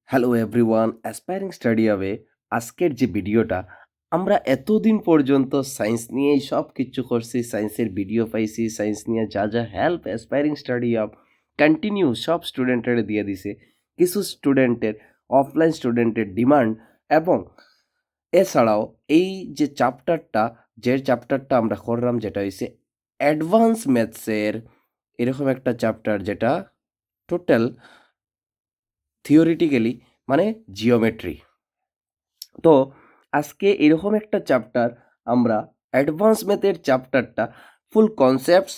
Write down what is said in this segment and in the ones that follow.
Hello everyone, aspiring study আওয়ে আজকের যে ভিডিওটা আমরা এতদিন পর্যন্ত সায়েন্স নিয়েই সব কিছু করছি, সায়েন্সের ভিডিও পাইছি, সায়েন্স নিয়ে যা যা help aspiring study up continue সব স্টুডেন্টের দিয়ে দিছে। কিছু স্টুডেন্টের অফলাইন স্টুডেন্টের ডিমান্ড এবং এছাড়াও এই যে চ্যাপ্টারটা আমরা করলাম যেটা হয়েছে অ্যাডভান্স ম্যাথসের এরকম একটা চ্যাপ্টার যেটা টোটাল থিওরিটিক্যালি মানে জিওমেট্রি। তো আজকে এরকম একটা চ্যাপ্টার আমরা অ্যাডভান্স ম্যাথের চ্যাপ্টারটা full concepts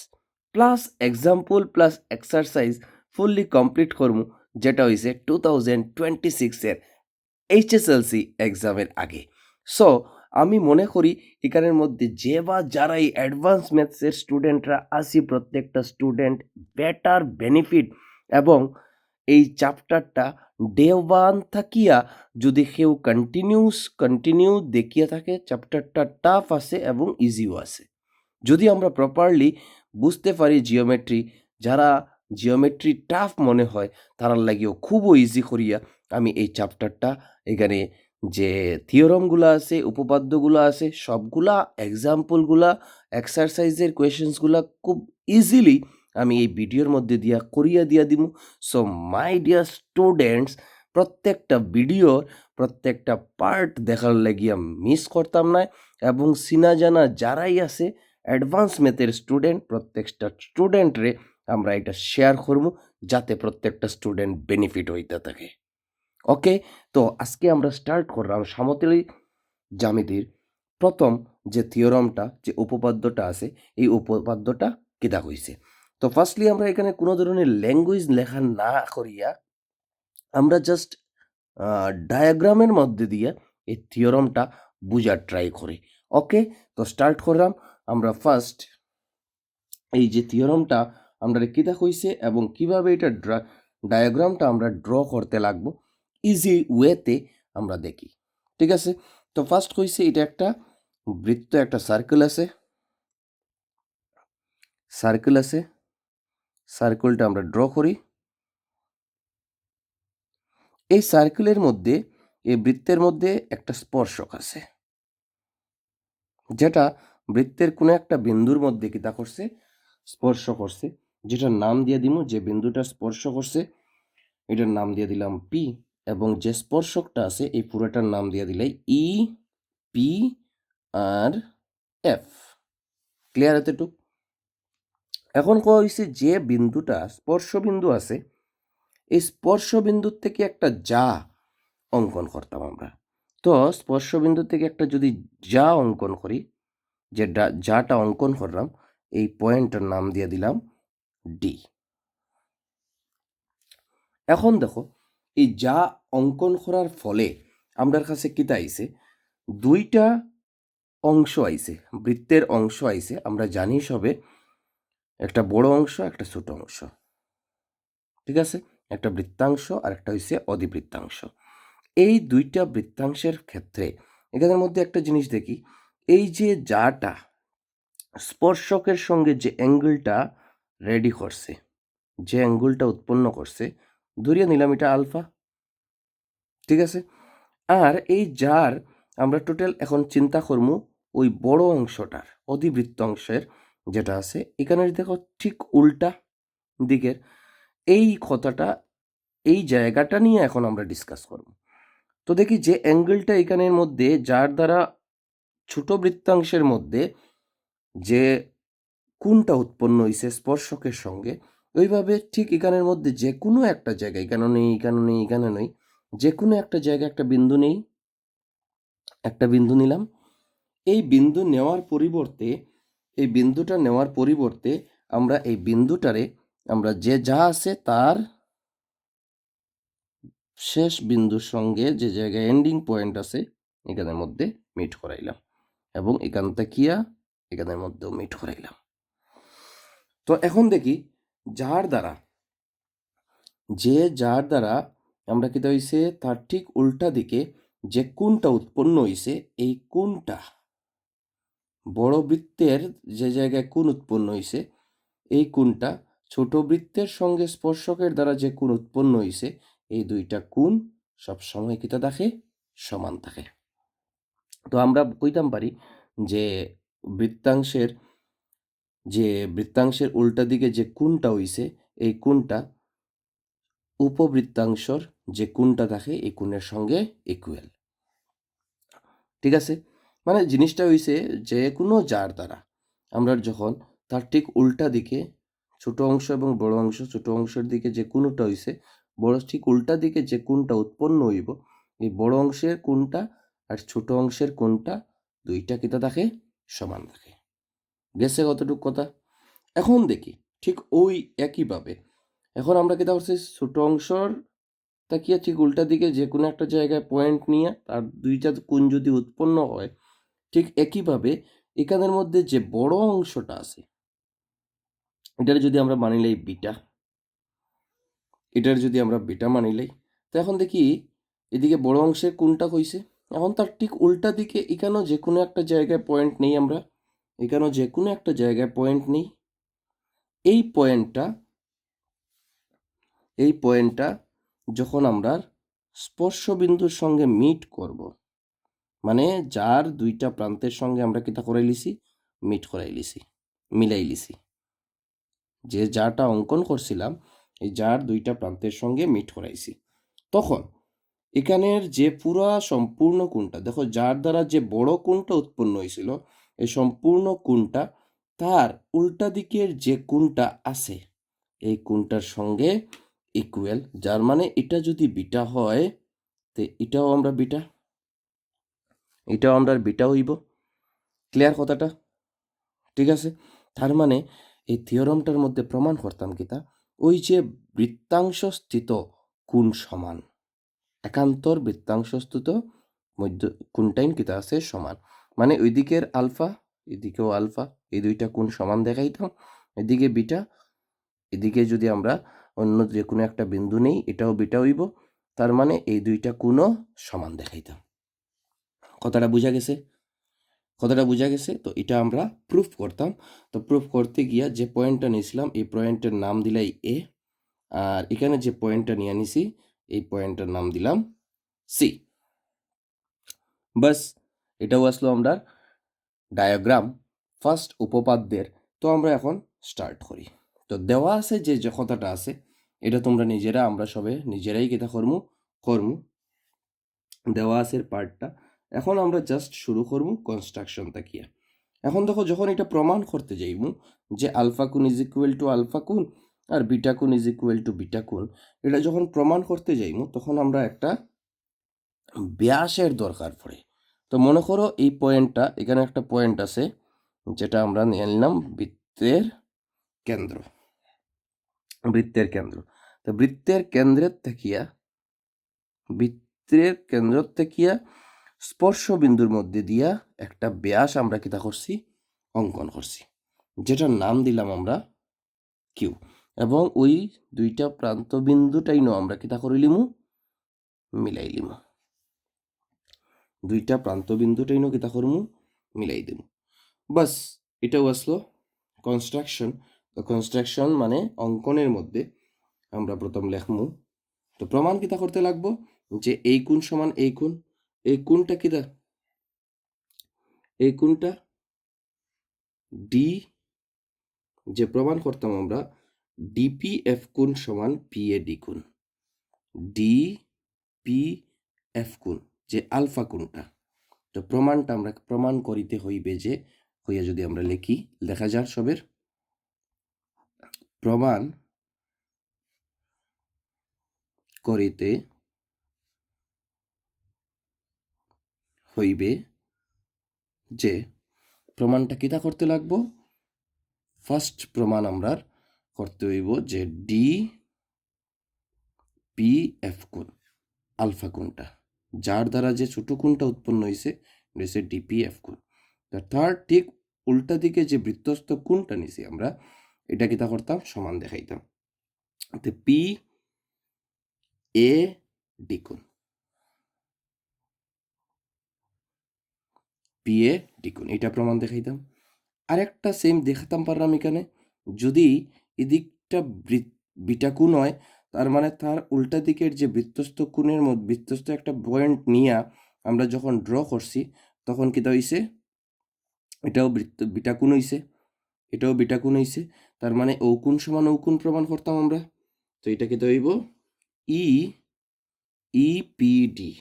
plus example plus exercise fully complete করবো, যেটা হয়েছে 2026-এর এইচএসএলসি এক্সামের আগে। সো আমি মনে করি এখানের মধ্যে যে বা যারা এই অ্যাডভান্স ম্যাথসের স্টুডেন্টরা আসি প্রত্যেকটা স্টুডেন্ট বেটার বেনিফিট এবং এই চ্যাপ্টারটা ডে ওয়ান থাকিয়া যদি কেউ কন্টিনিউ দেখিয়া থাকে চ্যাপ্টারটা টাফ আছে এবং ইজিও আছে। যদি আমরা প্রপারলি বুঝতে পারি জিওমেট্রি, যারা জিওমেট্রি টাফ মনে হয় তারা লাগিও খুবই ইজি করিয়া আমি এই চ্যাপ্টারটা এখানে যে থিওরমগুলো আছে, উপপাদ্যগুলো আছে, সবগুলা এক্সাম্পলগুলা, এক্সারসাইজের কোয়েশনসগুলা খুব ইজিলি আমি এই ভিডিওর মধ্যে করিয়া দিয়া দিব। সো মাই ডিয়ার স্টুডেন্টস, প্রত্যেকটা ভিডিওর প্রত্যেকটা পার্ট দেখার লাগিয়া মিস করতাম না এবং চিনা জানা যারাই আছে অ্যাডভান্স ম্যাথের স্টুডেন্ট প্রত্যেকটা স্টুডেন্টরে আমরা এটা শেয়ার করব যাতে প্রত্যেকটা স্টুডেন্ট বেনিফিট হইতে থাকে। ওকে, তো আজকে আমরা স্টার্ট করলাম সমতলী জ্যামিতির প্রথম যে থিওরমটা, যে উপপাদ্যটা আছে, এই উপপাদ্যটা কেদা হয়েছে। তো ফার্স্টলি আমরা এখানে কোনো ধরনের ল্যাঙ্গুয়েজ লেখা না করিয়া আমরা জাস্ট ডায়াগ্রামের মধ্যে দিয়ে এই থিওরমটা বুঝার ট্রাই করি। ওকে, তো স্টার্ট করলাম আমরা ফার্স্ট এই যে থিওরমটা আমরা কিতা হইছে এবং কিভাবে এটা ডায়াগ্রামটা আমরা ড্র করতে লাগবো ইজি ওয়েতে আমরা দেখি। ঠিক আছে, তো ফার্স্ট হইছে এটা একটা বৃত্ত, একটা সার্কেল আছে, সার্কেলটা আমরা ড্র করি। এই সার্কেলের মধ্যে, এই বৃত্তের মধ্যে একটা স্পর্শক আছে যেটা বৃত্তের কোনো একটা বিন্দুর মধ্যে কিতা করছে, স্পর্শ করছে, যেটার নাম দিয়ে দিব, যে বিন্দুটা স্পর্শ করছে এটার নাম দিয়ে দিলাম পি, এবং যে স্পর্শকটা আছে এই পুরোটার নাম দিয়ে দিলে E P R F. Clear এতটুক? এখন কোয়া হয়েছে যে বিন্দুটা স্পর্শ বিন্দু আছে, এই স্পর্শ বিন্দুর থেকে একটা যা অঙ্কন করতাম আমরা। তো স্পর্শ বিন্দু থেকে একটা যদি যা অঙ্কন করি, যে যাটা অঙ্কন করলাম এই পয়েন্টটার নাম দিয়ে দিলাম ডি। এখন দেখো এই যা অঙ্কন করার ফলে আমার কাছে কিতা আইছে, দুইটা অংশ আইছে, বৃত্তের অংশ আইছে। আমরা জানি সবে একটা বড় অংশ, একটা ছোট অংশ। ঠিক আছে, একটা বৃত্তাংশ আর একটা হইছে অধিবৃত্তাংশ। এই দুইটা বৃত্তাংশের ক্ষেত্রে এখানের মধ্যে একটা জিনিস দেখি, এই যে যাটা স্পর্শকের সঙ্গে যে অ্যাঙ্গেলটা রেডি করছে, যে অ্যাঙ্গেলটা উৎপন্ন করছে, ধরিয়ে নিলাম এটা আলফা। ঠিক আছে, আর এই যার আমরা টোটাল এখন চিন্তা করবো ওই বড় অংশটার, অধিবৃত্ত অংশের যেটা আছে এখানে দেখো ঠিক উল্টা দিকের এই কথাটা, এই জায়গাটা নিয়ে এখন আমরা ডিসকাস করব। তো দেখি যে অ্যাঙ্গেলটা এখানের মধ্যে যার দ্বারা ছোট বৃত্তাংশের মধ্যে যে কোণটা উৎপন্ন হয়েছে স্পর্শকের সঙ্গে, ওইভাবে ঠিক এখানের মধ্যে যে কোনো একটা জায়গায়, এখানে নেই, এখানে নেই, এখানে নেই, যে কোনো একটা জায়গায় একটা বিন্দু নেই, একটা বিন্দু নিলাম। এই বিন্দু নেওয়ার পরিবর্তে, এই বিন্দুটা নেওয়ার পরিবর্তে আমরা এই বিন্দুটারে আমরা যে যা আছে তার শেষ বিন্দুর সঙ্গে যে জায়গায় এন্ডিং পয়েন্ট আছে এখানের মধ্যে মিট করাইলাম, এবং এখান থেকে এখানের মধ্যেও মিট করাইলাম। তো এখন দেখি যার দ্বারা আমরা কি হইছে তার ঠিক উল্টা দিকে যে কোণটা উৎপন্ন হইছে, এই কোণটা বড় বৃত্তের যে জায়গায় কোণ উৎপন্ন হইছে, এই কোণটা ছোট বৃত্তের সঙ্গে স্পর্শকের দ্বারা যে কোণ উৎপন্ন হইছে, এই দুইটা কোণ সবসময় কিতা থাকে সমান থাকে। তো আমরা কইতাম পারি যে বৃত্তাংশের উল্টা দিকে যে কোণটা হইছে এই কোণটা উপবৃত্তাংশর যে কোণটা থাকে এই কোণের সঙ্গে ইকুয়াল। ঠিক আছে, মানে জিনিসটা হইছে যে কোনো যার দ্বারা আমরা যখন তার ঠিক উল্টা দিকে ছোট অংশ এবং বড় অংশ, ছোট অংশের দিকে যে কোণটা হইছে বড় ঠিক উল্টা দিকে যে কোণটা উৎপন্ন হইব এই বড় অংশের কোণটা আর ছোট অংশের কোণটা দুইটা কিতা থাকে সমান থাকে। গেছে কতটুক কথা? এখন দেখি ঠিক ওই একইভাবে এখন আমরা কিতা করছি ছোট অংশর তাকিয়ে ঠিক উল্টা দিকে যে কোনো একটা জায়গায় পয়েন্ট নিয়ে আর দুইটা কোণ যদি উৎপন্ন হয় ঠিক একইভাবে এখানের মধ্যে যে বড় অংশটা আছে এটার যদি আমরা মানিলাই বিটা, মানিলাই তো এখন দেখি এদিকে বড় অংশের কোণটা কইছে এখন তার ঠিক উল্টা দিকে এখানেও যে কোনো একটা জায়গায় পয়েন্ট নেই, আমরা এখানেও যে কোনো একটা জায়গায় পয়েন্ট নেই। এই পয়েন্টটা যখন আমরা স্পর্শবিন্দুর সঙ্গে মিট করব, মানে যার দুইটা প্রান্তের সঙ্গে আমরা কিতা করাই লিছি মিলাই লিছি, যে যারটা অঙ্কন করছিলাম এই যার দুইটা প্রান্তের সঙ্গে মিট করাইছি, তখন এখানের যে পুরা সম্পূর্ণ কোণটা দেখো যার দ্বারা যে বড় কোণটা উৎপন্ন হয়েছিল এই সম্পূর্ণ কোণটা তার উল্টা দিকের যে কোণটা আছে এই কোণটার সঙ্গে ইকুয়াল, যার মানে এটা যদি বিটা হয় তো এটাও আমরা বিটা হইব। ক্লিয়ার কথাটা? ঠিক আছে, তার মানে এই থিওরামটার মধ্যে প্রমাণ করতাম কিতা ওই যে বৃত্তাংশ স্থিত কোণ সমান, একান্তর বৃত্তাংশ স্থিত মধ্য কোণটাইন কিতা আছে সমান, মানে ওই দিকের আলফা এদিকেও আলফা এই দুইটা কোণ সমান দেখাইতাম, এদিকে বিটা এদিকে যদি আমরা অন্য যে কোনো একটা বিন্দু নেই এটাও বিটা হইব, তার মানে এই দুইটা কোণও সমান দেখাইতাম। কথাটা বোঝা গেছে? তো এটা আমরা প্রুফ করতাম। তো প্রুফ করতে গিয়া যে পয়েন্টটা নিয়েছিলাম এই পয়েন্টের নাম দিলাই এ, আর এখানে যে পয়েন্টটা নিয়ে নিছি এই পয়েন্টটার নাম দিলাম সি। বাস এটাও আসলো আমরা ডায়াগ্রাম ফার্স্ট উপপাদ্যের। তো আমরা এখন স্টার্ট করি। তো দেওয়া আছে যে কথাটা আছে এটা তোমরা আমরা সবে নিজেরাই কিতা করমু দেওয়া আছে পার্টটা। এখন আমরা জাস্ট শুরু করবো কনস্ট্রাকশন তাকিয়া। এখন দেখো যখন এটা প্রমাণ করতে যাইব যে আলফা কোণ ইজ ইকুয়াল টু আলফা কোণ আর বিটা কোণ ইজ ইকুয়াল টু বিটা কোণ, এটা যখন প্রমাণ করতে যাইব তখন আমরা একটা ব্যাসের দরকার পড়ে। তো মনে করো এই পয়েন্টটা এখানে একটা পয়েন্ট আছে যেটা আমরা নিয়ে নিলাম বৃত্তের কেন্দ্র। তো বৃত্তের কেন্দ্র থেকিয়া স্পর্শ বিন্দুর মধ্যে দিয়া একটা ব্যাস আমরা কিতা করছি অঙ্কন করছি, যেটার নাম দিলাম আমরা কিউ, এবং ওই দুইটা প্রান্ত বিন্দুটাই আমরা কিতা করিলিমু মিলাই লিমু, দুইটা প্রান্ত বিন্দুটাই কিতা করমু মিলাই দিমু। বাস এটাও আসলো কনস্ট্রাকশন। তো কনস্ট্রাকশন মানে অঙ্কনের মধ্যে আমরা প্রথম লেখমু। তো প্রমাণ কিতা করতে লাগবো যে এই কোণ সমান এই কোণ, এই কোণটা কিতা এই কোণটা ডি, যে প্রমাণ করতাম আমরা ডিপি এফ কোণ সমান পি এ ডি কোণ, ডিপি এফ কোণ যে আলফা কোণটা। তো প্রমাণটা আমরা প্রমাণ করিতে হইবে যে হইয়া যদি আমরা লিখি লেখা যাক সবের প্রমাণ করিতে হইবে যে প্রমাণটা কিতা করতে লাগবো ফার্স্ট প্রমাণ আমরা করতে হইব যে ডি পি এফ কোণ আলফা কোণটা যার দ্বারা যে ছোট কোণটা উৎপন্ন হয়েছে ডিপি এফ কোণ, তার ঠিক উল্টা দিকে যে বৃত্তস্থ কোণটা নিছি আমরা এটা কিতা করতাম সমান দেখাইতাম, তো পি এ ডি কোণ, পি এ ডি কোণ এটা প্রমাণ দেখাইতাম। আরেকটা সেম দেখাতাম পারলাম এখানে যদি এদিকটা বিটা কোণ হয় তার মানে তার উল্টা দিকের যে বৃত্তস্থ কোণের মধ্যে বৃত্তস্থ একটা পয়েন্ট নিয়ে আমরা যখন ড্র করছি তখন কিটা হইছে, এটাও বিটা কোণ হইছে, এটাও বিটা কোণ হইছে। তার মানে ও কোণ সমান ও কোণ প্রমাণ করতাম আমরা। তো এটা কিটা হইব ইপিডি,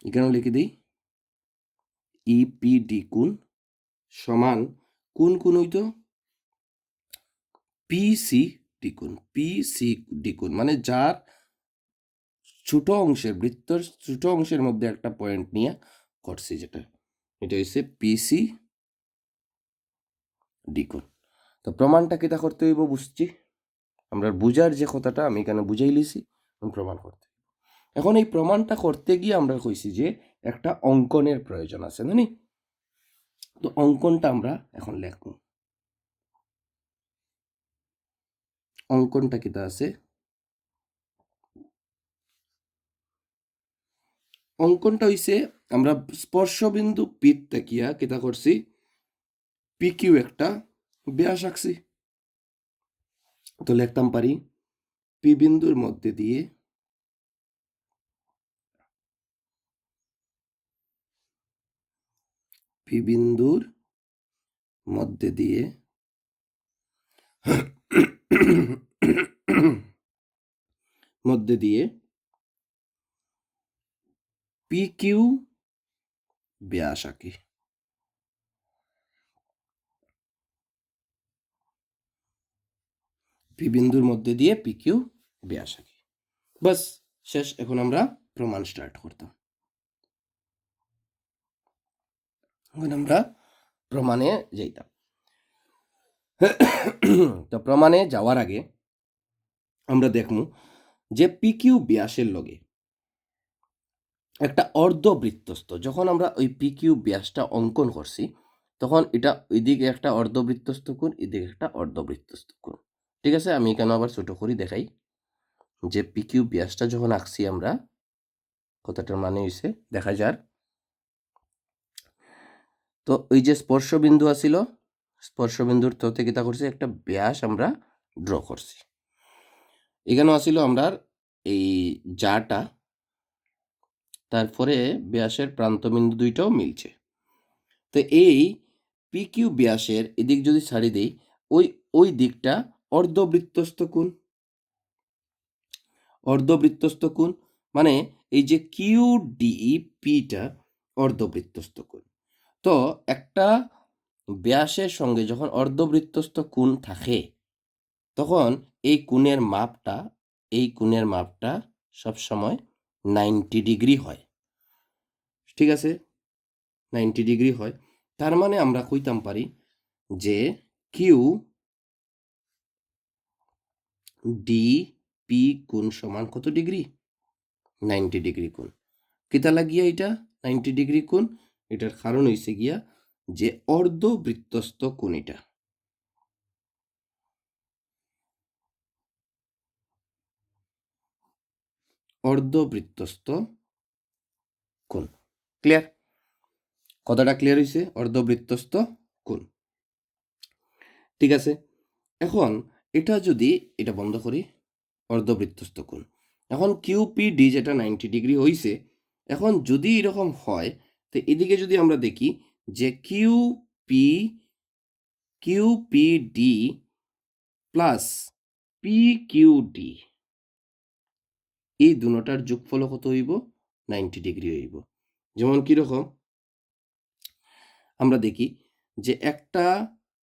এখানেও লিখে দিই ইপিডি কোণ সমান কোন কোণ হইতো পিসি দ্বিগুণ, পিসি দ্বিগুণ মানে যার ছোট অংশের বৃত্তর ছোট অংশের মধ্যে একটা পয়েন্ট নিয়ে করছি, যেটা এটা হচ্ছে পিসি দ্বিগুণ। তো প্রমাণটা কেটা করতে হইব বুঝছি, আমরা বুঝার যে কথাটা আমি এখানে বুঝাই লিছি, প্রমাণ করতে। এখন এই প্রমাণটা করতে গিয়ে আমরা কইছি যে একটা অঙ্কনের প্রয়োজন আছে, জানি? তো অঙ্কনটা আমরা এখন লিখব। অঙ্কনটা কেটা আছে, অঙ্কনটা হইছে আমরা স্পর্শবিন্দু পিত তাকিয়া কেটা করছি, পিকিউ একটা ব্যাস আঁকছি। তো লিখতাম পারি পি বিন্দুর মধ্যে দিয়ে পি বিন্দুর মধ্যে দিয়ে মধ্যে দিয়ে পি কিউ ব্যাস আঁকি। পি বিন্দুর মধ্যে দিয়ে পি কিউ ব্যাস আঁকি, বাস শেষ। এখন আমরা প্রমাণ স্টার্ট করতাম। এখন আমরা প্রমাণে যাইতাম। তো প্রমাণে যাওয়ার আগে আমরা দেখব যে পি কিউ ব্যাসের লগে একটা অর্ধবৃত্তস্থ, যখন আমরা ওই পি কিউ ব্যাসটা অঙ্কন করছি তখন এটা ওইদিকে একটা অর্ধবৃত্তস্থ কোণ, এদিকে একটা অর্ধবৃত্তস্থ কোণ। ঠিক আছে, আমি এখানে আবার ছোট করে দেখাই যে পি কিউ ব্যাসটা যখন আঁকছি আমরা, কথাটার মানে হইছে দেখা যার। তো ওই যে স্পর্শবিন্দু আছিল, স্পর্শবিন্দুর তো থেকে তা করছি একটা ব্যাস আমরা ড্র করছি। এখানেও আসিল আমরা এই যাটা, তারপরে ব্যাসের প্রান্তবিন্দু দুইটাও মিলছে। তো এই পি কিউ ব্যাসের এদিক যদি ছাড়ি দেই, ওই ওই দিকটা অর্ধবৃত্তস্থ কোণ, অর্ধবৃত্তস্থ কোণ মানে এই যে কিউ ডি পিটা অর্ধবৃত্তস্থ কোণ। তো একটা ব্যাসের সঙ্গে যখন অর্ধবৃত্তস্থ কোণ থাকে তখন এই কোণের মাপটা, এই কোণের মাপটা সবসময় 90 ডিগ্রি হয়। ঠিক আছে, 90 ডিগ্রি হয়। তার মানে আমরা কইতাম পারি যে কিউ ডি পি কোণ সমান কত ডিগ্রি, 90 ডিগ্রি কোণ। কেতা লাগিয়া এটা 90 ডিগ্রি কোণ, এটার কারণ হইছে গিয়া যে অর্ধবৃত্তস্থ কোণ, এটা অর্ধবৃত্তস্থ কোণ। ক্লিয়ার, কথাটা ক্লিয়ার হইছে, অর্ধবৃত্তস্থ কোণ। ঠিক আছে, এখন এটা যদি এটা বন্ধ করি, অর্ধবৃত্তস্থ কোণ। এখন কিউপিডি যেটা 90 ডিগ্রি হইছে, এখন যদি এরকম হয় তো এদিকে যদি আমরা দেখি যে কিউপিডি প্লাস পি কিউডি এই দুটার যোগফল কত হইব, 90 ডিগ্রি হইব। যেমন কিরকম আমরা দেখি যে একটা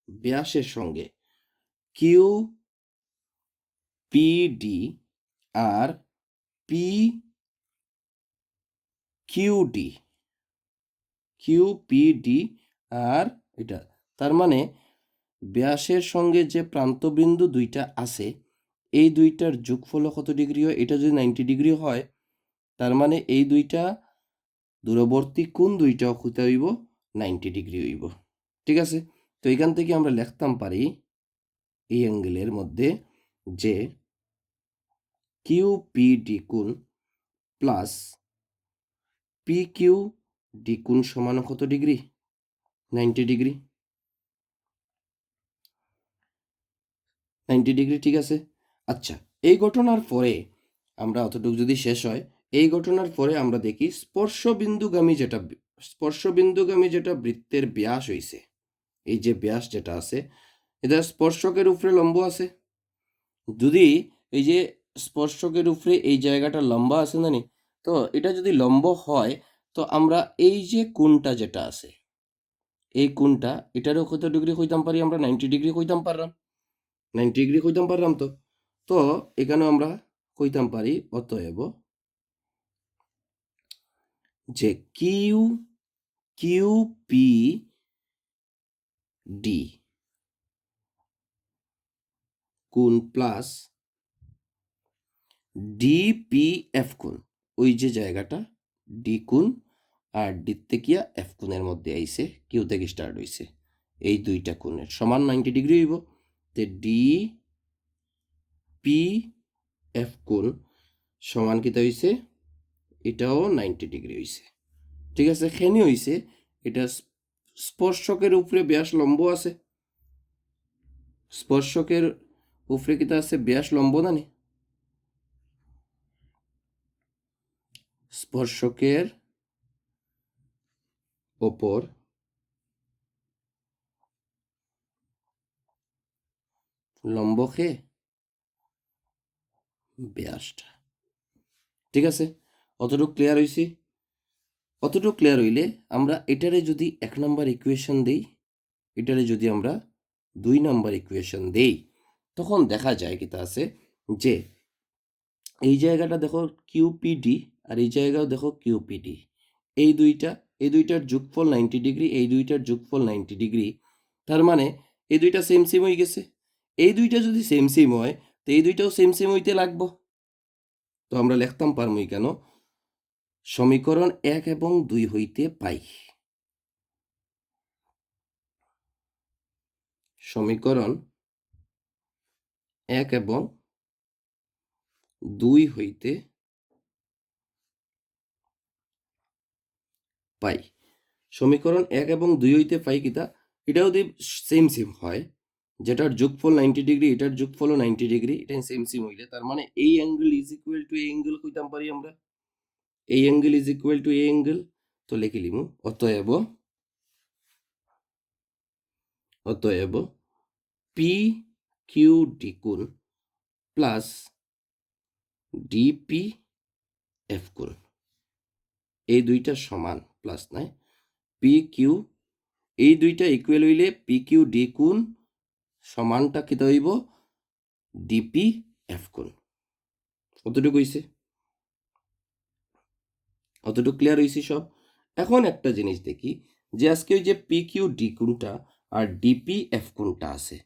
ব্যাসের সঙ্গে কিউ পিডি আর পি কিউডি, কিউপিডি আর এটা, তার মানে ব্যাসের সঙ্গে যে প্রান্তবিন্দু দুইটা আছে এই দুইটার যোগফল কত ডিগ্রি হয়, এটা যদি 90 ডিগ্রি হয় তার মানে এই দুইটা দূরবর্তী কোণ দুইটাও হইতে হইব 90 ডিগ্রি হইব। ঠিক আছে, তো এখান থেকে আমরা লিখতাম পারি এই অ্যাঙ্গেলের মধ্যে যে কিউপিডি কোণ প্লাস পি কিউ ডি কোণ সমান কত ডিগ্রি, 90 ডিগ্রি। 90 ডিগ্রি, ঠিক আছে। আচ্ছা, এই ঘটনার পরে আমরা অতটুকু যদি শেষ হয়, এই ঘটনার পরে আমরা দেখি স্পর্শবিন্দুগামী যেটা বৃত্তের ব্যাস হইছে, এই যে ব্যাস যেটা আছে এটা স্পর্শকের উপরে লম্ব আছে। যদি এই যে স্পর্শকের উপরে এই জায়গাটা লম্বা আছে না নি, তো এটা যদি লম্ব হয় তো আমরা এই যে কোণটা যেটা আছে, এই কোণটা এটারও কত ডিগ্রি কইতাম পারি আমরা? 90 ডিগ্রি কইতাম পারলাম। 90 ডিগ্রি কইতাম পারলাম তো। তো এখানে আমরা কইতাম পারি অতএব যে কিউ কিউ পি ডি কোণ প্লাস ডিপিএফ কোণ, ওই যে জায়গাটা ডি কোণ আর ডি থেকে এফ কোণের মধ্যে আইছে, কিউ থেকে স্টার্ট হইছে, এই দুইটা কোণের সমান 90 ডিগ্রি হইব। তে ডি পি এফ কোণ সমান কিতা হইছে? এটাও 90 ডিগ্রি হইছে। ঠিক আছে, খেনি হইছে এটা স্পর্শকের উপরে ব্যাস লম্ব আছে, স্পর্শকের উপরে কিতা আছে? ব্যাস লম্ব না নি? স্পর্শকের ওপর লম্বকে ব্যাসটা। ঠিক আছে, অতটুকু ক্লিয়ার হইছি? অতটুকু ক্লিয়ার হইলে আমরা এটারে যদি 1 নাম্বার ইকুয়েশন দেই, এটারে যদি আমরা 2 নাম্বার ইকুয়েশন দেই, তখন দেখা যায় কিতা আছে যে এই জায়গাটা দেখো কিউপিডি আর এই জায়গাও দেখো কিউপিডি, এই দুইটার যোগফল 90 ডিগ্রি, এই দুইটার যোগফল 90 ডিগ্রি। তার মানে এই দুইটা সেম সেম হয়ে গেছে। এই দুইটা যদি সেম সেম হয় তো এই দুইটাও সেম সেম হইতে লাগবো। তো আমরা লিখতাম পারমই কেন, সমীকরণ 1 এবং 2 হইতে পাই, সমীকরণ 1 এবং 2 হইতে পাই। সমীকরণ 1 এবং 2 হইতে পাই কিতা, এটা যদি সেম সেম হয়, যেটার যোগফল 90 ডিগ্রি এটার যোগফলও 90 ডিগ্রি, এটা সেম সেম হইলে তার মানে এই অ্যাঙ্গেল ইজ ইকুয়াল টু এই অ্যাঙ্গেল কইতাম পারি আমরা, এই অ্যাঙ্গেল ইজ ইকুয়াল টু এই অ্যাঙ্গেল। তো লিখে লিমু অতএব পি কিউ ডি কোণ প্লাস ডিপি এফ কোণ, এই দুইটা সমান প্লাস নাই পি কিউ, এই দুইটা ইকুয়াল হইলে পি কিউ ডি কোণ সমানটা কিতা হইব? ডিপি এফ কোণ। অতটুকু হইছে? অতটুকু ক্লিয়ার হইছে সব? এখন একটা জিনিস দেখি যে আজকে ওই যে পি কিউ ডি কোণটা আর ডিপি এফ কোণটা আছে,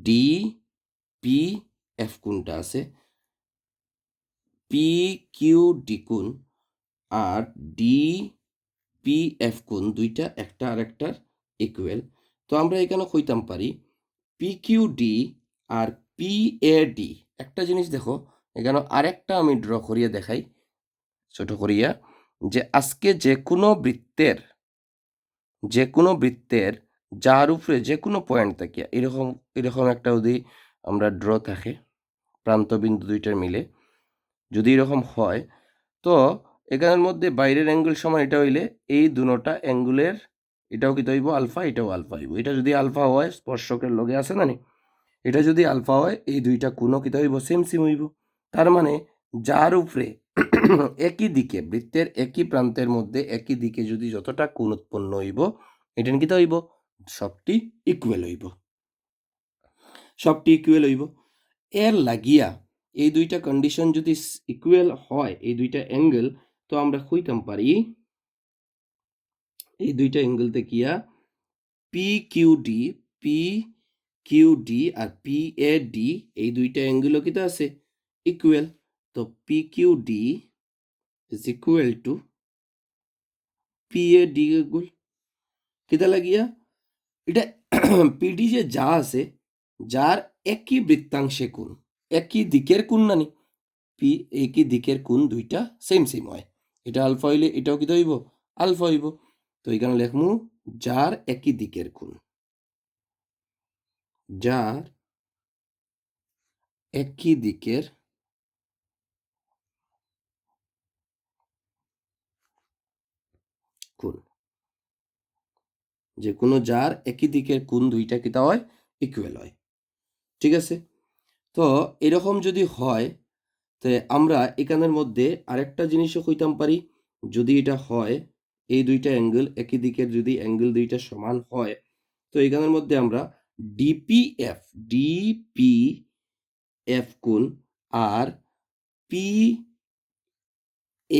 ডি পি এফ কোণটা আছে, পি কিউ ডি কোণ আর ডি পি এফ কোণ দুইটা একটা আরেকটার ইকুয়াল। তো আমরা এখানে কইতাম পারি পি কিউ ডি আর পি এ ডি। একটা জিনিস দেখো, এখানে আরেকটা আমি ড্র করিয়া দেখাই ছোট করিয়া, যে আজকে যে কোনো বৃত্তের যার উপরে যে কোনো পয়েন্ট থাকিয়া এরকম এরকম একটা যদি আমরা ড্র থাকে প্রান্ত বিন্দু দুইটার মিলে, যদি এরকম হয় তো এখানের মধ্যে বাইরের অ্যাঙ্গেল সমান এটা হইলে এই দুটা অ্যাঙ্গুলের এটাও কি হইব আলফা, এটাও আলফা হইব। এটা যদি আলফা হয় স্পর্শকের লগে আছে না নি, এটা যদি আলফা হয় এই দুইটা কোণও কি হইব? সেম সেম হইব। তার মানে যার উপরে একই দিকে বৃত্তের একই প্রান্তের মধ্যে একই দিকে যদি যতটা কোণ উৎপন্ন হইব, এটা কি হইব? সবটি ইকুয়াল হইব, সবটি ইকুয়াল হইব। এর লাগিয়া এই দুইটা কন্ডিশন যদি ইকুয়াল হয় এই দুইটা অ্যাঙ্গেল, তো আমরা কইতাম পারি এই দুইটা অ্যাঙ্গেল দেখিয়া পি কিউ ডি আর পি এ ডি এই দুইটা অ্যাঙ্গেলও কিতা আছে? ইকুয়াল। তো P Q D is equal to P A D গুল কিতা লাগিয়া এটা পিডি যে যা আছে যার একই বৃত্তাংশে কোণ, একই দিকের কোণ নানি, পি একই দিকের কোণ দুইটা সেম সেম হয়, এটা আলফা হইলে এটাও কি হইব? আলফা হইব। তো এখানে লেখমু যার একই দিকের কোণ, যার একই দিকের কোণ, যে কোনো যার একই দিকের কোণ দুইটা কিতা হয়, ইকুয়াল হয়। ঠিক আছে, তো এরকম যদি হয় তো আমরা এখানের মধ্যে আরেকটা জিনিসও কইতাম পারি, যদি এটা হয় এই দুইটা অ্যাঙ্গেল একই দিকের যদি অ্যাঙ্গেল দুইটা সমান হয়, তো এখানের মধ্যে আমরা ডিপিএফ কোণ আর পি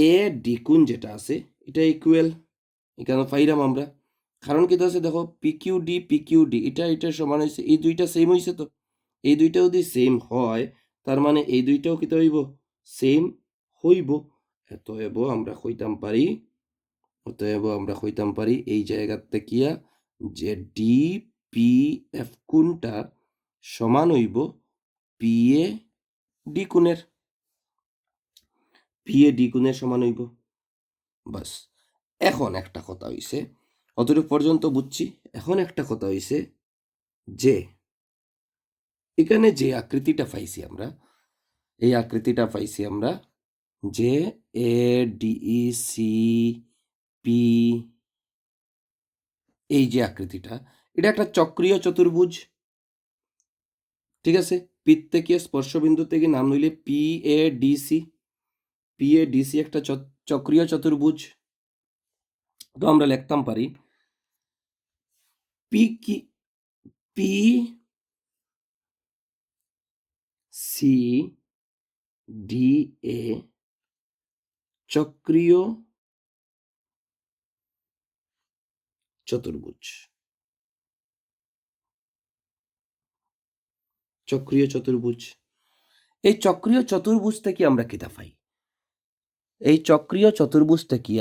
এ ডি কোণ যেটা আছে এটা ইকুয়াল এখানে পাইলাম আমরা। কারণ কি আছে দেখো, পিকিউ ডি এটা সমান হয়েছে, এই দুইটা সেম হয়েছে, তো এই দুইটা যদি সেম হয় তার মানে এই দুইটাও কিতা হইব, সেম হইব। অতএব আমরা কইতাম পারি এই জায়গার থেকে যে ডিপিএফ কোণটা সমান হইব পিএ ডি কোণের, সমান হইব। বাস, এখন একটা কথা হইছে, অতটুকু পর্যন্ত বুঝছি। এখন একটা কথা হইছে যে এখানে যে আকৃতিটা পাইছি আমরা, এই আকৃতিটা পাইছি আমরা যে এ ডিই সি পি, এই যে আকৃতিটা, এটা একটা চক্রীয় চতুর্ভুজ। ঠিক আছে, পি থেকে স্পর্শবিন্দু থেকে নাম লইলে পি এ ডিসি একটা চক্রীয় চতুর্ভুজ। তো আমরা লিখতাম পারি পি সি ডি এ চক্রীয় চতুর্ভুজ। চক্রীয় চতুর্ভুজ, এই চক্রীয় চতুর্ভুজ থেকে আমরা কিতা পাই? এই চক্রীয় চতুর্ভুজ থেকে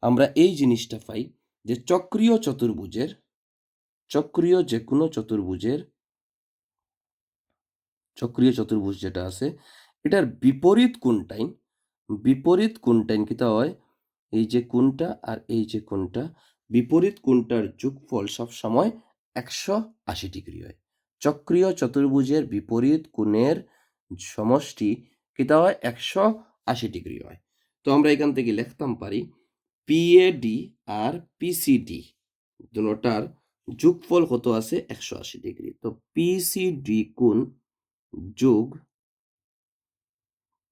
আমরা এই জিনিসটা পাই যে চক্রীয় যে কোনো চক্রীয় চতুর্ভুজ যেটা আছে এটার বিপরীত কোণটাইন কিতা হয়, এই যে কোণটা আর এই যে কোণটা, বিপরীত কোণটার যোগফল সব সময় 180 ডিগ্রি হয়। চক্রীয় চতুর্ভুজের বিপরীত কোণের সমষ্টি কিতা হয়, 180 ডিগ্রি হয়। তো আমরা এখান থেকে লিখতাম পারি পিএডি আর পিসিডি দুটোটার যোগফল কত আছে, 180 ডিগ্রি। তো পিসিডি কোণ যোগ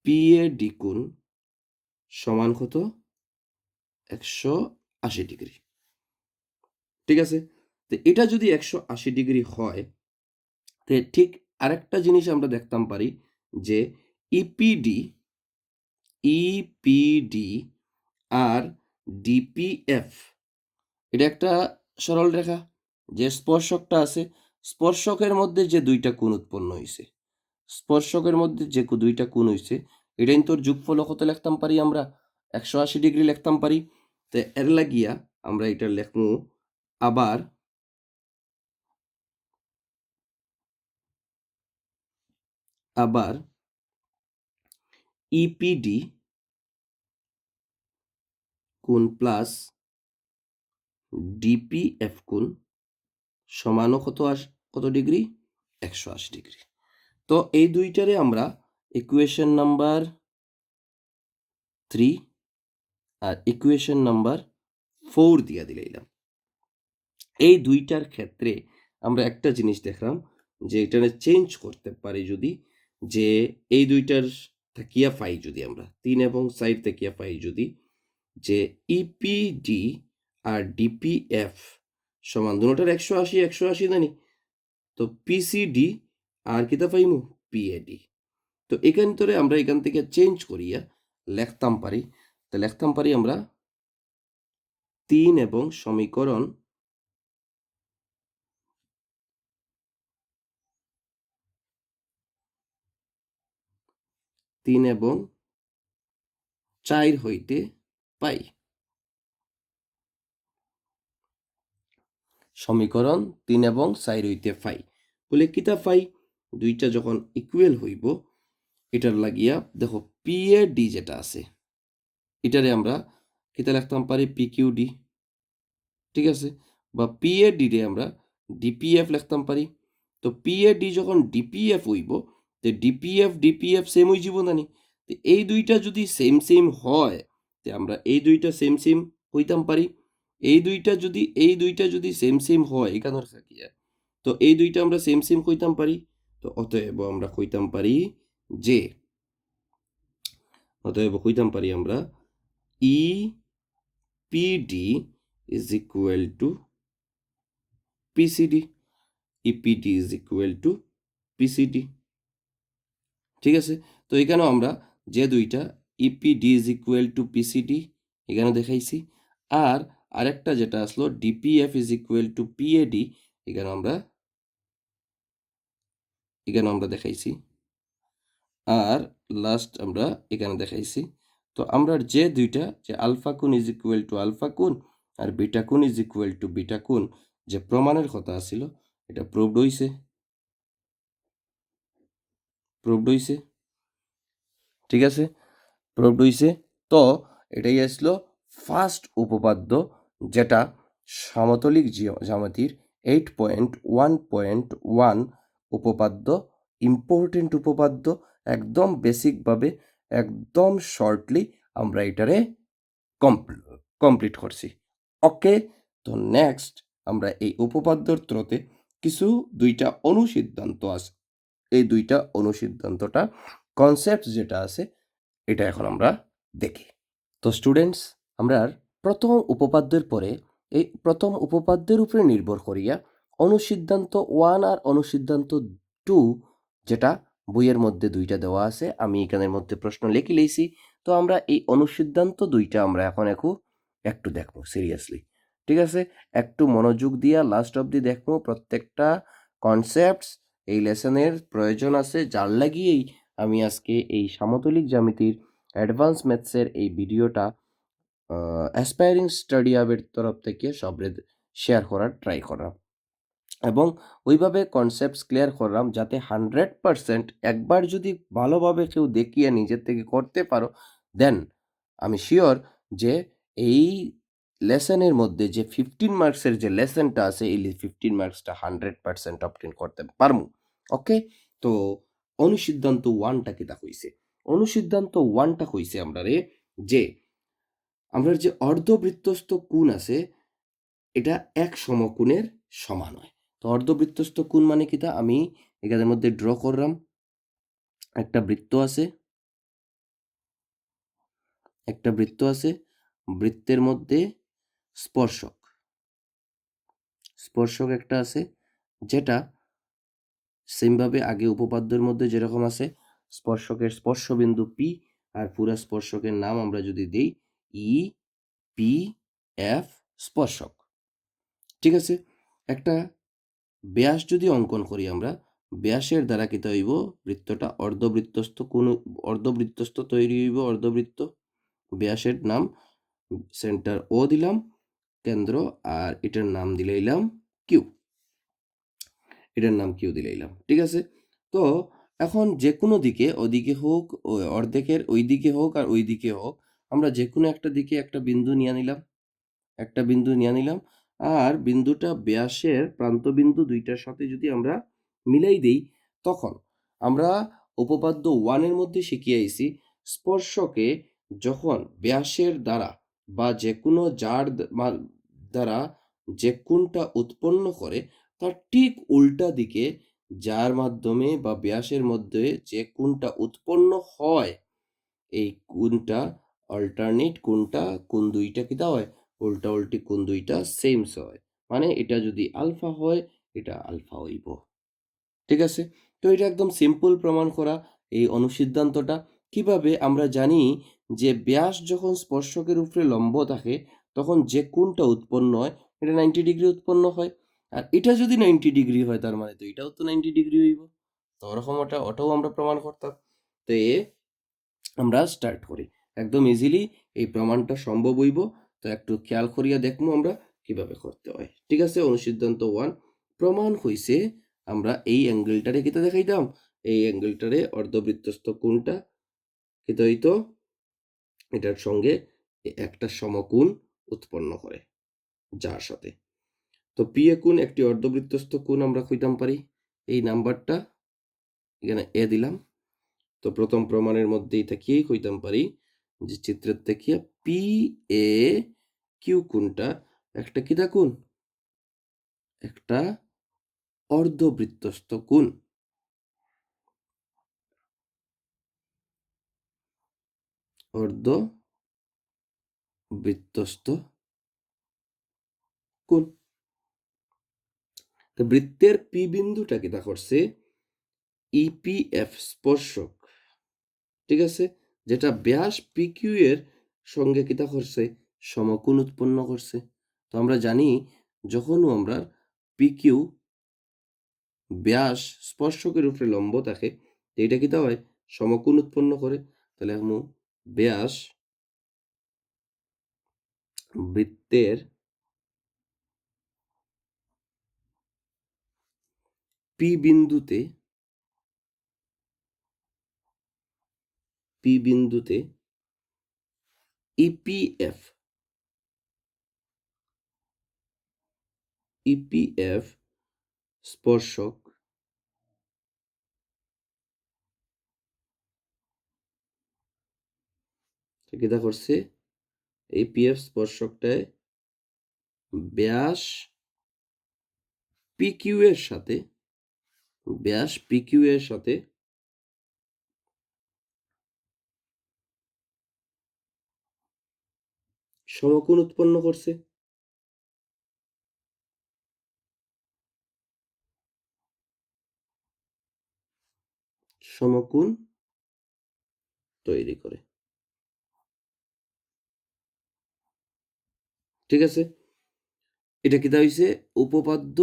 পিএডি কোণ সমান কত, 180 ডিগ্রি। ঠিক আছে, তো এটা যদি 180 ডিগ্রি হয়, তো ঠিক আরেকটা জিনিস আমরা দেখতাম পারি যে ইপিডি আর ডিপিএফ এটা একটা সরল রেখা, যে স্পর্শকটা আছে, স্পর্শকের মধ্যে যে দুইটা কোণ উৎপন্ন হয়েছে, এটা কিন্তু যোগফল কত লিখতাম পারি আমরা, 180 ডিগ্রি লিখতাম পারি। তো এর লাগিয়া আমরা এটা লিখবো আবার ইপিডি কোণ প্লাস ডিপিএফ কোণ সমানও কত ডিগ্রি, 180 ডিগ্রি। তো এই দুইটারে আমরা ইকুয়েশন নাম্বার 3 আর ইকুয়েশন নাম্বার 4 দিয়া দিলাম। এই দুইটার ক্ষেত্রে আমরা একটা জিনিস দেখলাম যে এটা চেঞ্জ করতে পারি যদি, যে এই দুইটার থাকিয়া পাই যদি আমরা 3 এবং 4 থাকিয়া পাই যদি, যে ইপিডি আর ডিপিএফ সমান দুটোটার 180 জানি, তো পিসিডি আর কিতা পাইমু, পিএডি। তো এখান ধরে আমরা এখান থেকে চেঞ্জ করিয়া লিখতাম পারি আমরা 3 এবং সমীকরণ 3 এবং 4 হইতে পাই। সমীকরণ 3 এবং 4 হইতে পাই বলে কিতা পাই, দুইটা যখন ইকুয়াল হইব, এটার লাগিয়া দেখো পিএডি যেটা আছে এটারে আমরা কিতা লিখতাম পারি, পিকিউডি। ঠিক আছে, বা পিএডি রে আমরা ডিপিএফ লিখতাম পারি। তো পিএডি যখন ডিপিএফ হইব, তো তো ডিপিএফ সেম হয়ে যাব না নি? তো এই দুইটা যদি সেম হয় তো আমরা এই দুইটা সেম হইতাম পারি। এই দুইটা যদি সেম হয় এখানে কি তো এই দুইটা আমরা সেম কইতাম পারি। তো আমরা কইতাম পারি যে আমরা EPD is equal two PCD. EPD is equal two PCD. ঠিক আছে, তো এখানেও আমরা যে দুইটা EPD is equal two PCD এখানে দেখাইছি, আর আরেকটা যেটা আসলো DPF is equal two PAD এখানে আমরা দেখাইছি, আর লাস্ট আমরা এখানে দেখাইছি। তো আমরা যে দুইটা যে আলফা কোণ ইজ ইকুয়াল টু আলফা কোণ আর বিটা কোণ ইজ ইকুয়াল টু বিটা কোণ যে প্রমাণের কথা ছিল এটা প্রুভড হইছে। ঠিক আছে, প্রুভড হইছে। তো এটাই আসলো ফার্স্ট উপপাদ্য, যেটা সমতলিক জ্যামিতির 8.1.1 উপপাদ্য, ইম্পর্টেন্ট উপপাদ্য, একদম বেসিকভাবে একদম শর্টলি আমরা এটারে কমপ্লিট করছি। ওকে, তো নেক্সট আমরা এই উপপাদ্যর থ্রুতে কিছু দুইটা অনুসিদ্ধান্ত আছে, এই দুইটা অনুসিদ্ধান্তটা কনসেপ্ট যেটা আছে এটা এখন আমরা দেখি। তো স্টুডেন্টস, আমরা প্রথম উপপাদ্যের পরে এই প্রথম উপপাদ্যের উপরে নির্ভর করিয়া অনুসিদ্ধান্ত 1 আর অনুসিদ্ধান্ত 2 যেটা বইয়ের মধ্যে দুইটা দেওয়া আছে, আমি এখানের মধ্যে প্রশ্ন লিখে লইছি। তো আমরা এই অনুসিদ্ধান্ত দুইটা আমরা এখন একটু দেখবো সিরিয়াসলি। ঠিক আছে, একটু মনোযোগ দিয়া লাস্ট অবধি দেখবো। প্রত্যেকটা কনসেপ্টস এই লেসনের প্রয়োজন আছে, যার লাগিয়েই আমি আজকে এই সমতলিক জ্যামিতির অ্যাডভান্স ম্যাথসের এই ভিডিওটা অ্যাসপায়ারিং স্টাডি হাবের তরফ থেকে সবরে শেয়ার করার ট্রাই করা, এবং ওইভাবে কনসেপ্টস ক্লিয়ার করলাম যাতে 100% একবার যদি ভালোভাবে কেউ দেখিয়ে নিজের থেকে করতে পারো, দেন আমি শিওর যে এই লেসনের মধ্যে যে 15 মার্কসের যে লেসনটা আছে এই 15 মার্কসটা 100% অবটেন করতে পারবো। ওকে, তো অনুসিদ্ধান্ত 1টা কিতা কইছে? অনুসিদ্ধান্ত 1টা কইছে আমরা যে আমরা যে অর্ধবৃত্তস্থ কোণ আছে এটা এক সমকোণের সমান হয়। তো অর্ধবৃত্তস্থ কোণ মানে কিতা আমি এখানের মধ্যে ড্র করলাম। একটা বৃত্ত আছে, বৃত্তের মধ্যে স্পর্শক একটা আছে, যেটা সেমভাবে আগে উপপাদ্যের মধ্যে যেরকম আছে স্পর্শকের স্পর্শবিন্দু পি, আর পুরা স্পর্শকের নাম আমরা যদি দেই ই পি এফ স্পর্শক। ঠিক আছে, একটা ব্যাস যদি অঙ্কন করি আমরা, ব্যাসের দ্বারা কি হইব বৃত্তটা অর্ধবৃত্তস্থ তৈরি হইব। অর্ধবৃত্ত ব্যাসের নাম সেন্টার ও দিলাম, কেন্দ্র, আর এটার নাম দিলাম কিউ। দিলাম। ঠিক আছে, তো এখন যে কোনো দিকে ওদিকে হোক, অর্ধেকের ওই দিকে হোক আর ওই দিকে হোক, আমরা যে কোনো একটা দিকে একটা বিন্দু নিয়ে নিলাম, আর বিন্দুটা ব্যাসের প্রান্তবিন্দু দুইটার সাথে যদি আমরা মিলাই দেই, তখন আমরা উপপাদ্য 1 এর মধ্যে শিখিয়ে আইছি স্পর্শকে যখন ব্যাসের দ্বারা বা যে কোনো দ্বারা যে কোণটা উৎপন্ন করে তার ঠিক উল্টা দিকে যার মাধ্যমে বা ব্যাসের মধ্যে যে কোণটা উৎপন্ন হয় এই কোণটা অল্টারনেট কোণ দুইটা কি হয় উল্টা উল্টি কোণ দুইটা সেম হয়, মানে এটা যদি আলফা হয় এটা আলফা হইব। ঠিক আছে, তো এটা একদম সিম্পল প্রমাণ করা এই অনুসিদ্ধান্তটা। কিভাবে আমরা জানি যে ব্যাস যখন স্পর্শকের উপরে লম্ব থাকে তখন যে কোণটা উৎপন্ন হয় এটা 90 ডিগ্রি উৎপন্ন হয়, আর এটা যদি 90 ডিগ্রি হয় তার মানে তো এটাও তো 90 ডিগ্রি হইব। তো ওরকম ওটাও আমরা প্রমাণ করতাম। তো আমরা স্টার্ট করি, একদম ইজিলি এই প্রমাণটা সম্ভব হইব। তো একটু খেয়াল করিয়া দেখবো আমরা কিভাবে করতে হয়। ঠিক আছে, অনুসিদ্ধান্ত 1 প্রমাণ হইছে আমরা এই অ্যাঙ্গেলটারে কিতা দেখাইতাম, এই অ্যাঙ্গেলটারে অর্ধবৃত্তস্থ কোণটা কিতা হইতো এটার সঙ্গে একটা সমকোণ উৎপন্ন করে যার সাথে। তো পি এ কোণ একটি অর্ধবৃত্তস্থ কোণ আমরা কইতাম পারি এই নাম্বারটা এখানে এ দিলাম। তো প্রথম প্রমাণের মধ্যেই থাকিয়েই কইতাম পারি যে চিত্রের দেখিয়া পি এ কিউ কোণটা একটা কিতা কোণ, একটা অর্ধবৃত্তস্থ কোণ। অর্ধবৃত্তস্থ কোণ। তো বৃত্তের পি বিন্দুটা কিতা করছে, ইপিএফ স্পর্শক, ঠিক আছে, যেটা ব্যাস পিকিউ এর সঙ্গে কিতা করছে, সমকোণ উৎপন্ন করছে। তো আমরা জানি যখনও আমরা পিকিউ ব্যাস স্পর্শকের উপরে লম্ব থাকে, এটা কিতা হয়, সমকোণ উৎপন্ন করে। তাহলে এখন ব্যাস বৃত্তের পি বিন্দুতে ইপিএফ স্পর্শক কিতা করছে, ইপিএফ স্পর্শকটায় ব্যাস পিকিউ এর সাথে সমকোণ উৎপন্ন করছে। সমকোণ তৈরি করে, ঠিক আছে। এটা কিতা হইছে, উপপাদ্য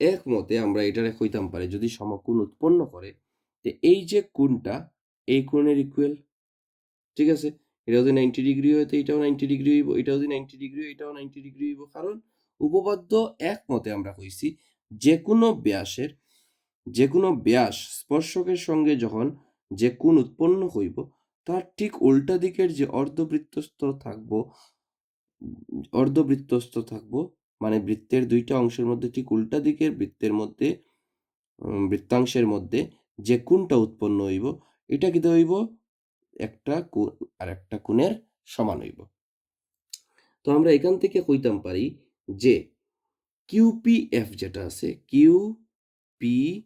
একমতে আমরা এটারে কইতাম পারি যদি সমকোণ উৎপন্ন করে, যে এই যে কোণটা এই কোণের ইকুয়াল, ঠিক আছে। এটা যদি 90 ডিগ্রি হয় তো এটাও 90 ডিগ্রি হইব, এটা যদি 90 ডিগ্রি হয় এটাও 90 ডিগ্রি হইব। কারণ উপপাদ্য একমতে আমরা কইছি যে কোনো ব্যাস স্পর্শকের সঙ্গে যখন যে কোণ উৎপন্ন হইব, তার ঠিক উল্টা দিকের যে অর্ধবৃত্তস্থ থাকবো, মানে বৃত্তের দুইটা অংশের মধ্যে ঠিক উল্টা দিকের বৃত্তাংশের মধ্যে যে কোণটা উৎপন্ন হইব, এটা কি হইব, একটা কোণ আর একটা কোণের সমান হইব। তো আমরা এখান থেকে কইতাম পারি যে কিউপিএফ যেটা আছে, কিউপিএফ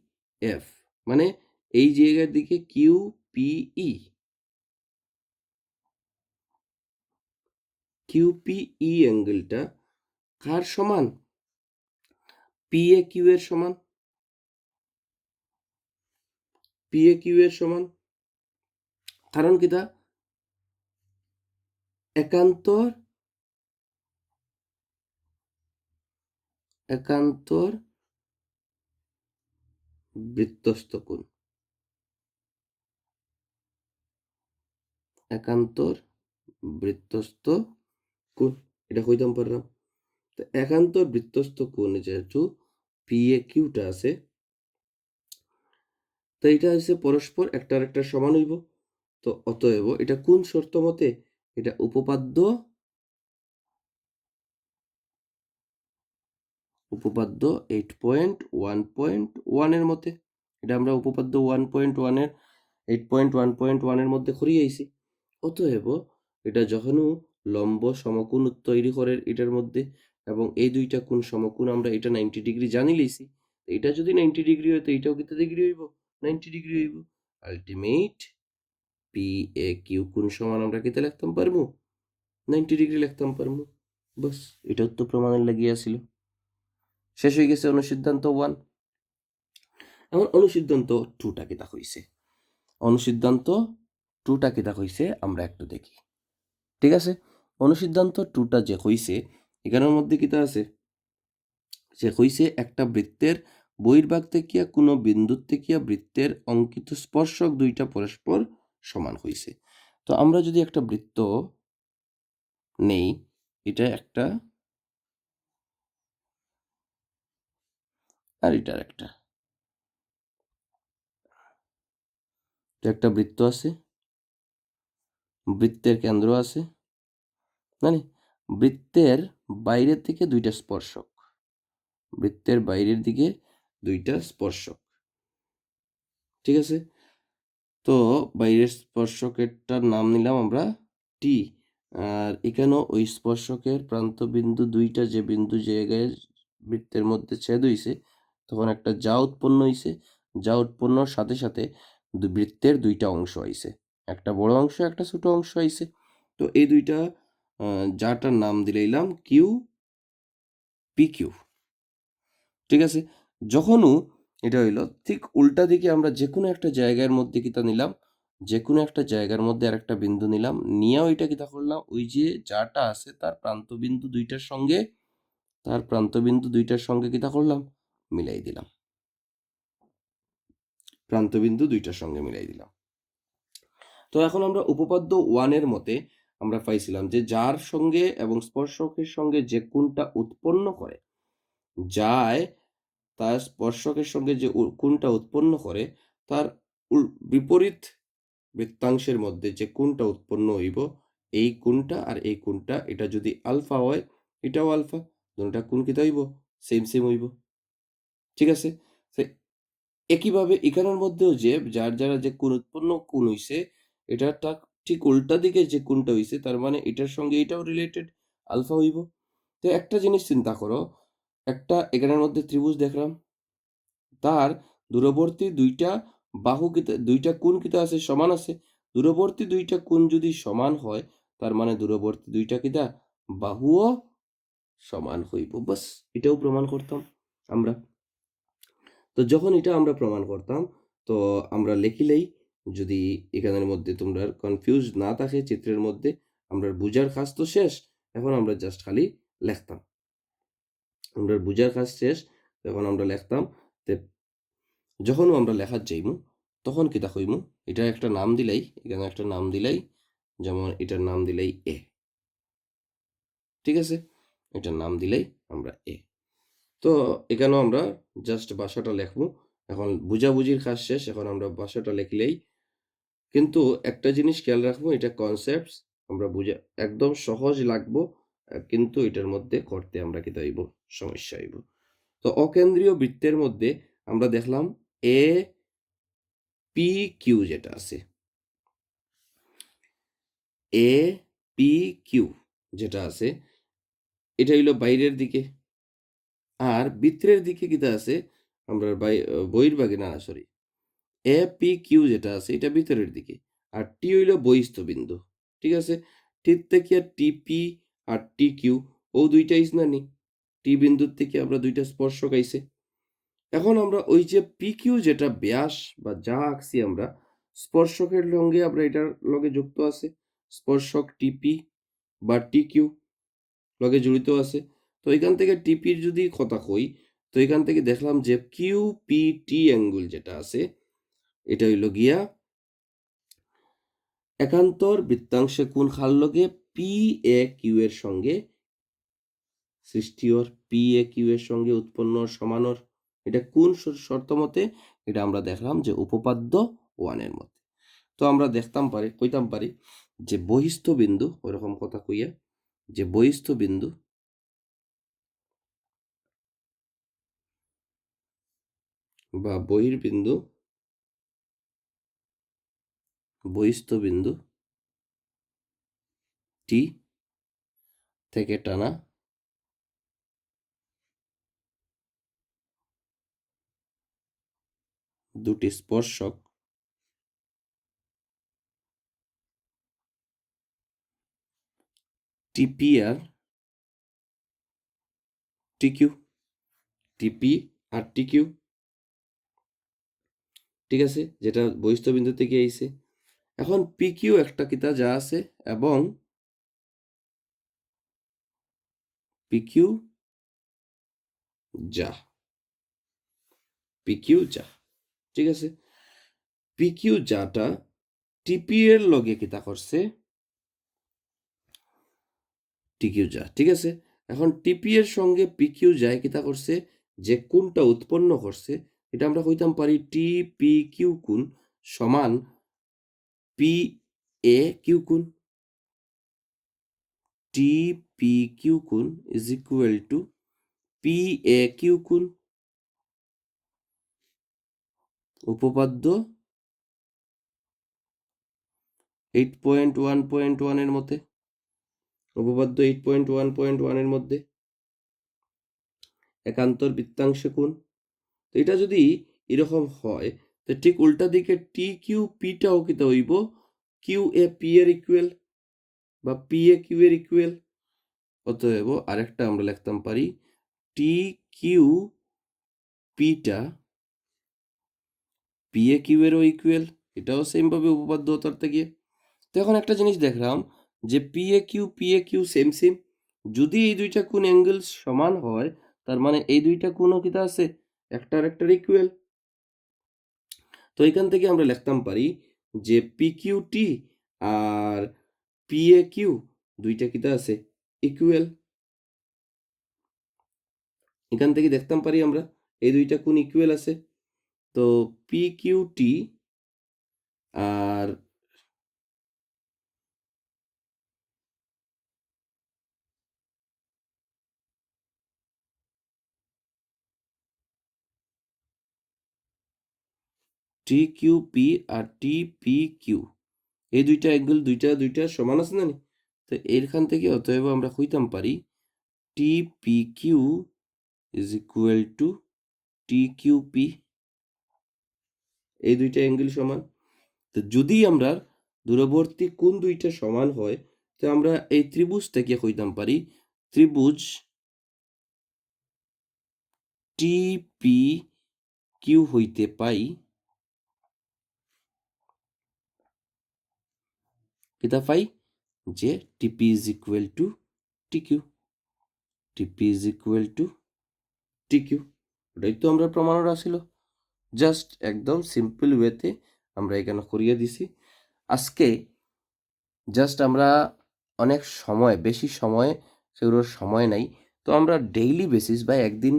মানে এই জায়গার দিকে কিউপিই অ্যাঙ্গেলটা কার সমান, পিএ কিউ এর সমান, কারণ কিতা, একান্তর বৃত্তস্থ কোণ, এটা কইতাম পারলাম। তো একান্তর বৃত্তস্থ কোণে যেহেতু পি এ কিউটা আছে, তো এটা হচ্ছে পরস্পর একটা আরেকটা সমান হইব। তো অতএব এটা কোন শর্ত মতে, এটা উপপাদ্য 8.1.1 এর মতে। এটা আমরা উপপাদ্য 1.1 এর 8.1.1 এর মধ্যে করিয়ে আইছি। অতএব এটা যখনও লম্ব সমকোণ তৈরি করে এটার মধ্যে, এবং এই দুইটা কোণ সমকোণ, আমরা এটা 90 ডিগ্রি জানি লইছি। এটা যদি 90 ডিগ্রি হয় তো এটাও কত ডিগ্রি হইব, 90 ডিগ্রি হইব। আলটিমেট পি এ কিউ কোণ সমান আমরা কিতে লিখতাম পারবো, 90 ডিগ্রি লিখতাম পারবো। বাস, এটাও তো প্রমাণের লাগিয়ে ছিল। শেষ হয়ে গেছে অনুসিদ্ধান্ত 1। এখন অনুসিদ্ধান্ত 2টা কিতা হইছে, আমরা একটু দেখি, ঠিক আছে। অনুসিদ্ধান্ত 2টা যে হইছে, এখানের মধ্যে কিতা আছে, যে হইছে একটা বৃত্তের বহির্ভাগ থেকে কোনো বিন্দুর থেকে বৃত্তের অঙ্কিত স্পর্শক দুইটা পরস্পর সমান হইছে। তো আমরা যদি একটা বৃত্ত নেই, এটা একটা আর এটার একটা বৃত্ত আছে, বৃত্তের কেন্দ্র আছে, মানে বৃত্তের বাইরের থেকে দুইটা স্পর্শক, বৃত্তের বাইরের দিকে দুইটা স্পর্শক, ঠিক আছে। তো বাইরের স্পর্শকেরটার নাম নিলাম আমরা টি, আর এখানেও ওই স্পর্শকের প্রান্তবিন্দু দুইটা যে বিন্দু জায়গায় বৃত্তের মধ্যে ছেদ হইছে, তখন একটা যা উৎপন্ন হইছে, যা উৎপন্নর সাথে সাথে বৃত্তের দুইটা অংশ আইছে, একটা বড় অংশ একটা ছোট অংশ আইছে। তো এই দুইটা যাটার নাম দিলাম কিউ পি কিউ। ঠিক আছে। যখনও এটা হইল ঠিক উল্টা দিকে আমরা যে কোনো একটা জায়গার মধ্যে কিতা নিলাম, যে কোনো একটা জায়গার মধ্যে আর একটা বিন্দু নিলাম, নিয়ে ওইটা কিতা করলাম, ওই যে যাটা আছে তার প্রান্তবিন্দু দুইটার সঙ্গে কিতা করলাম, মিলাই দিলাম, প্রান্তবিন্দু দুইটার সঙ্গে মিলাই দিলাম। তো এখন আমরা উপপাদ্য 1 এর মতে আমরা পাইছিলাম যে যার সঙ্গে এবং স্পর্শকের সঙ্গে যে কোণটা উৎপন্ন করে, যায় তার স্পর্শকের সঙ্গে যে কোণটা উৎপন্ন করে তার বিপরীত বৃত্তাংশের মধ্যে যে কোণটা উৎপন্ন হইব, এই কোণটা আর এই কোণটা, এটা যদি আলফা হয় এটাও আলফা, দুটা কোণ কিতা হইব, সেম সেম হইব। ঠিক আছে। একইভাবে এখানের মধ্যেও যে যার যারা যে কোণ উৎপন্ন কোণ হইছে, এটা ঠিক উল্টা দিকে যে কোণটা হইছে, তার মানে এটার সঙ্গে এটাও রিলেটেড, আলফা হইব। তো একটা জিনিস চিন্তা করো, একটা এখানের মধ্যে ত্রিভুজ দেখলাম, তার দূরবর্তী দুইটা বাহু দুইটা কোণ কিতা আছে, সমান আছে। দূরবর্তী দুইটা কোণ যদি সমান হয়, তার মানে দূরবর্তী দুইটা কিতা বাহুও সমান হইব। বাস এটাও প্রমাণ করতাম আমরা। তো যখন এটা আমরা প্রমাণ করতাম, তো আমরা লিখিলেই, যদি এখানের মধ্যে তোমরা কনফিউজ না থাকে চিত্রের মধ্যে, আমরা বুঝার কাজ তো শেষ, এখন আমরা জাস্ট খালি লিখতাম, আমরা বুঝার কাজ শেষ, এখন আমরা লিখতাম। যখন আমরা লেখার যাইমু তখন কিতা হইমু, এটা একটা নাম দিলাই, এখানে একটা নাম দিলাই, যেমন এটার নাম দিলাই এ। ঠিক আছে, এটার নাম দিলাই আমরা এ। তো এখানেও আমরা জাস্ট ভাষাটা লিখবো, এখন বুঝাবুঝির কাজ শেষ, এখন আমরা ভাষাটা লিখলেই। কিন্তু একটা জিনিস খেয়াল রাখবো, এটা কনসেপ্টস আমরা বুঝা একদম সহজ লাগবো, কিন্তু এটার মধ্যে করতে আমরা কিতা হইব, সমস্যা হইব। তো অকেন্দ্রীয় বৃত্তের মধ্যে আমরা দেখলাম এ পি কিউ যেটা আছে, এ পি কিউ যেটা আছে, এটা হইল বাইরের দিকে, আর ভিতরের দিকে কিটা আছে, আমরা বহির্ভাগে, না সরি, এ পি কিউ যেটা আছে এটা ভিতরের দিকে, আর টি হইল বহিস্থ বিন্দু। ঠিক আছে। ঠিক থেকে টিপি আর টি কিউ ও দুইটা ইস না নি, টি বিন্দুর থেকে আমরা দুইটা স্পর্শক আইছে। এখন আমরা ওই যে পি কিউ যেটা ব্যাস বা যা আঁকছি আমরা, স্পর্শকের সঙ্গে আমরা এটার লগে যুক্ত আছে, স্পর্শক টিপি বা টি কিউ লগে জড়িত আছে। তো এখান থেকে টিপির যদি কথা কই, তো এখান থেকে দেখলাম যে কিউ পি টি অ্যাঙ্গুল যেটা আছে, এটা হইল গিয়া একান্তর বৃত্তাংশে কোণ খাল লগে পি এ কিউ এর সঙ্গে সৃষ্টিওর, পি এ কিউ এর সঙ্গে উৎপন্ন সমানর। এটা কোন শর্ত মতে, এটা আমরা দেখলাম যে উপপাদ্য 1 এর মতে। তো আমরা কইতাম পারি যে বহিস্থ বিন্দু, ওইরকম কথা কইয়া, যে বহিস্থ বিন্দু বা বহিস্থ বিন্দু টি থেকে টানা দুটি স্পর্শক টিপি আর টিকিউ, টিপি আর টিকিউ, ঠিক আছে, যেটা বহিস্থ বিন্দু থেকে আইছে। এখন পিকিউ একটা কিতা যা আছে, এবং পিকিউ যা, পিকিউ যা। ঠিক আছে। পিকিউ যাটা টিপি এর লগে কিতা করছে, টিকিউ যা। ঠিক আছে। এখন টিপি এর সঙ্গে পিকিউ যায় কিতা করছে, যে কোণটা উৎপন্ন করছে, এটা আমরা কইতাম পারি টি পি কিউ কোণ সমান পি এ কিউ কোণ। টি পি কিউ কোণ is equal to P A Q কোণ। উপপাদ্য 8.1.1 মধ্যে, উপপাদ্য 8.1.1 মধ্যে একান্তর বৃত্তাংশে কোণ। তো এটা যদি এরকম হয়, তো ঠিক উল্টা দিকে টি কিউ পিটাও কিতা হইব কিউ এ পি এর ইকুয়াল বা পি এ কিউ এর ইকুয়াল। অতএব আরেকটা আমরা লিখতাম পারি টি কিউ পিটা পি এ কিউ এরও ইকুয়াল। এটাও সেম ভাবে উপপাদ্য উতারতে গিয়ে। তো এখন একটা জিনিস দেখলাম যে P A Q same same. যদি এই দুইটা কোণ অ্যাঙ্গেল সমান হয়, তার মানে এই দুইটা কোণও কিতা আছে একটা আরেকটার ইকুয়াল। তো এখান থেকে আমরা লিখতাম পারি যে পি কিউ টি আর পি এ কিউ দুইটা কিতা আছে ইকুয়াল। এখান থেকে দেখতাম পারি আমরা এই দুইটা কোণ ইকুয়াল আছে। তো পি কিউ টি আর টি কিউ পি আর টি পি কিউ এই দুইটা অ্যাঙ্গেল দুইটা সমান আছে না? তো এখান থেকে অতএব আমরা কইতাম পারি T P Q is equal to T Q P. এই দুইটা অ্যাঙ্গেল সমান। তো যদি আমরা দূরবর্তী কোণ দুইটা সমান হয়, তো আমরা এই ত্রিভুজ থেকে কইতাম পারি ত্রিভুজ টি পি কিউ হইতে পাই কিতা পাই যে TP is equal to T Q. TP is equal to T Q. এটাই তো আমরা প্রমাণের আসিল। জাস্ট একদম সিম্পল ওয়েতে আমরা এখানে করিয়ে দিছি। আজকে জাস্ট আমরা অনেক সময় বেশি সময় সেগুলোর সময় নাই, তো আমরা ডেইলি বেসিস বা একদিন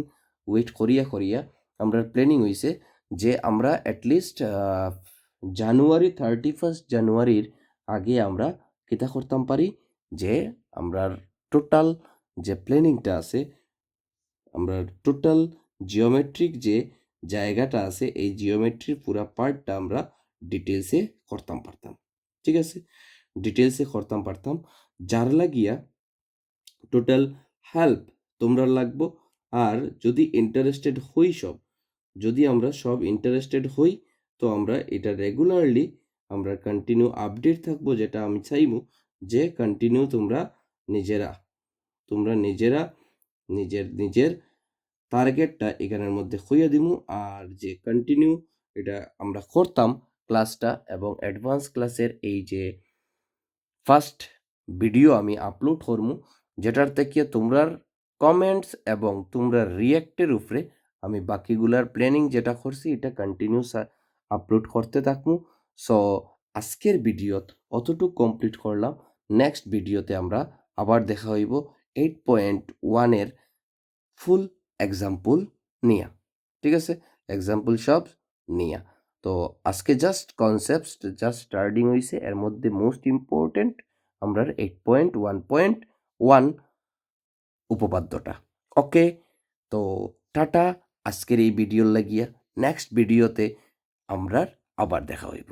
ওয়েট করিয়া আমরা প্ল্যানিং হয়েছে যে আমরা অ্যাটলিস্ট জানুয়ারি 31 জানুয়ারির আগে আমরা কিতা করতাম পারি যে আমরা টোটাল যে প্ল্যানিংটা আছে, আমরা টোটাল জিওমেট্রিক যে জায়গাটা আছে এই জিওমেট্রির পুরা পার্টটা আমরা ডিটেলসে করতাম পারতাম। ঠিক আছে, ডিটেলসে করতাম পারতাম, যার লাগিয়া টোটাল হেল্প তোমরা লাগবো। আর যদি ইন্টারেস্টেড হই যদি আমরা সব ইন্টারেস্টেড হই, তো আমরা এটা রেগুলারলি আমরা কন্টিনিউ আপডেট থাকবো, যেটা আমি চাইবো যে কন্টিনিউ তোমরা নিজেরা নিজের টার্গেটটা এখানের মধ্যে হইয়া দিমু। আর যে কন্টিনিউ এটা আমরা করতাম ক্লাসটা, এবং অ্যাডভান্স ক্লাসের এই যে ফার্স্ট ভিডিও আমি আপলোড করমু, যেটার থেকে তোমরার কমেন্টস এবং তোমরা রিয়াক্টের উপরে আমি বাকিগুলার প্ল্যানিং যেটা করছি এটা কন্টিনিউস আপলোড করতে থাকমু। সো আজকের ভিডিওত অতটুকু কমপ্লিট করলাম। নেক্সট ভিডিওতে আমরা আবার দেখা হইব 8.1 ফুল এক্সাম্পল নিয়া। ঠিক আছে, এক্সাম্পল সব নিয়া। তো আজকে জাস্ট কনসেপ্ট জাস্ট স্টার্টিং হয়েছে, এর মধ্যে মোস্ট ইম্পর্টেন্ট আমরা 8.1.1 উপপাদ্যটা। ওকে, তো টাটা আজকের এই ভিডিওর লাগিয়া। নেক্সট ভিডিওতে আমরা আবার দেখা হইব।